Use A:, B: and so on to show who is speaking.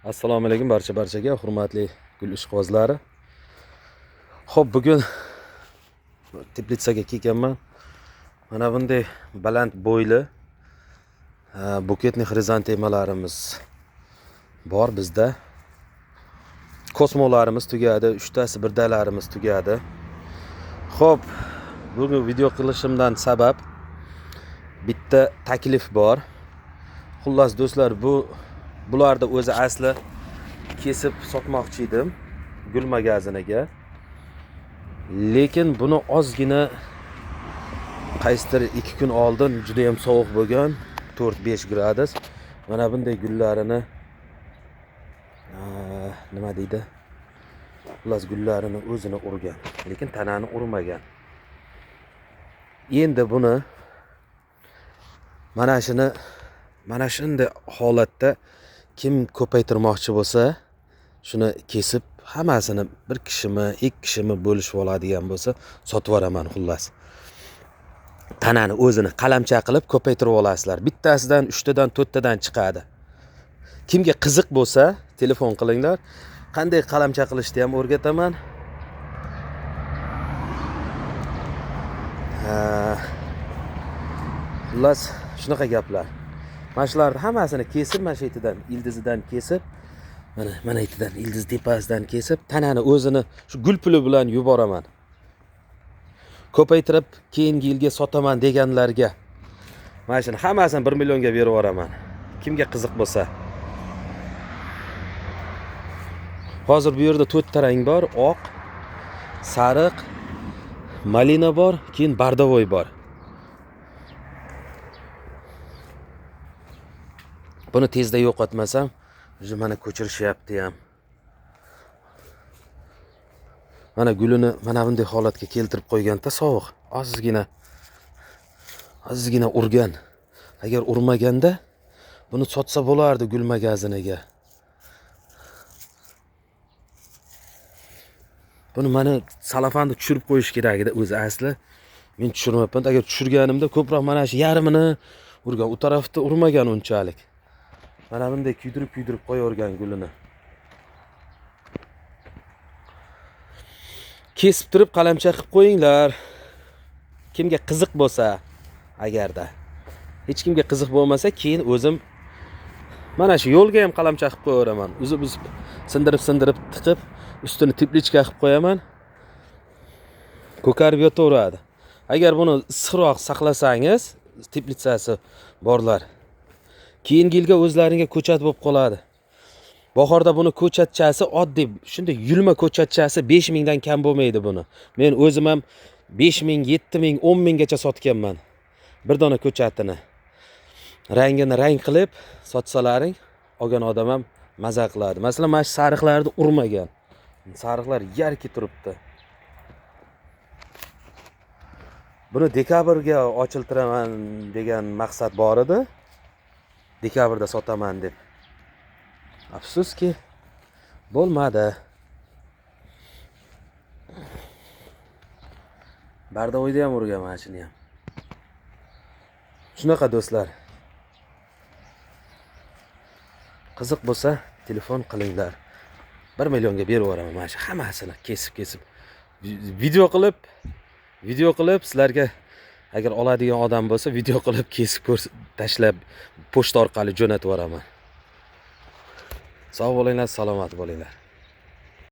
A: Assalomu alaykum barchaga, hurmatli gul ishqibozlari. Xo'p, bugun Teplitsaga kelganman. Mana bunday baland bo'yli buketni xrizantemalarimiz bor bizda. Kosmolarimiz tugadi, 3tasi birdalarimiz tugadi. Xo'p, bugun video qilishimdan sabab bitta taklif bor. Xullas do'stlar, bularda o'zi asli kesib sotmoqchi edim gul magaziniga. Lekin buni ozgina qaysidir 2 kun oldin juda ham sovuq bo'lgan, 4-5 gradus. Mana bunday gullarini nima deydi? Xullas gullarini o'zini urgan, lekin tanani urmagan. Endi buni mana shunday holatda kim ko'paytirmoqchi bo'lsa, shuni kesib hammasini bir kishimi, 2 kishimi bo'lishib oladigan bo'lsa, sotib yuboraman xullas. Tanani o'zini qalamcha qilib ko'paytirib olasizlar. Bittasidan 3tadan 4tadan chiqadi. Kimga qiziq bo'lsa, telefon qilinglar. Qanday qalamcha qilishni ham o'rgataman. Xullas, shunaqa gaplar. Mana shularni hammasini kesib, mana shu etidan, ildizidan kesib, mana etidan, ildiz tepasidan kesib, tanani o'zini shu gul puli bilan yuboraman. Ko'paytirib keyingi yilga sotaman deganlarga mana shuni hammasini 1 millionga berib yuboraman. Kimga qiziq bo'lsa. Hozir bu yerda 4 ta rang bor: oq, sariq, malina bor, keyin bardavoy bor. Buni tezda yo'qotmasam, mana ko'chirishyapti ham. Mana gulini mana bunday holatga keltirib qo'yganda sovuq, ozgina urgan. Agar urmaganda buni sotsa bo'lardi gul magaziniga. Buni mana salafanni tushirib qo'yish kerak edi o'zi asli. Men tushirmayapman. Agar tushirganimda ko'proq mana shu yarmini urgan, u tarafda urmagan unchalik. Mana bunday kuydirib qo'yavergan gulini. Kesib turib qalamcha qilib qo'yinglar. Kimga qiziq bo'lsa, agarda. Hech kimga qiziq bo'lmasa, keyin o'zim mana shu yo'lga ham qalamcha qilib qo'yaveraman. Uzib sindirib tiqib, ustini teplichka qilib qo'yaman. Ko'karib yotaveradi. Agar buni issiqroq saqlasangiz, teplitsasi borlar, keyingi yilga o'zlaringga ko'chat bo'lib qoladi. Bahorda buni ko'chatchasi oddiy, shunday yulma ko'chatchasi 5000 dan kam bo'lmaydi buni. Men o'zim ham 5000, 7000, 10000 gacha sotganman. Bir dona ko'chatini. Rangini rang qilib sotsalaring, olgan odam ham maza qiladi. Masalan, mana shu sariqlarni urmagan. Sariqlar yarki turibdi. Buni dekabrga ochiltiraman degan maqsad bor edi. Dekabrda sotaman deb. Afsuski bo'lmadi. Bardavoyda ham urgan mana shuni ham. Shunaqa do'stlar. Qiziq bo'lsa, telefon qilinglar. 1 millionga berib yuboraman mana shu hammasini kesib. Video qilib sizlarga agar oladigan odam bo'lsa, video qilib kesib tashlab pochta orqali jo'natib yuboraman. Sog' bo'linglar, salomat bo'linglar.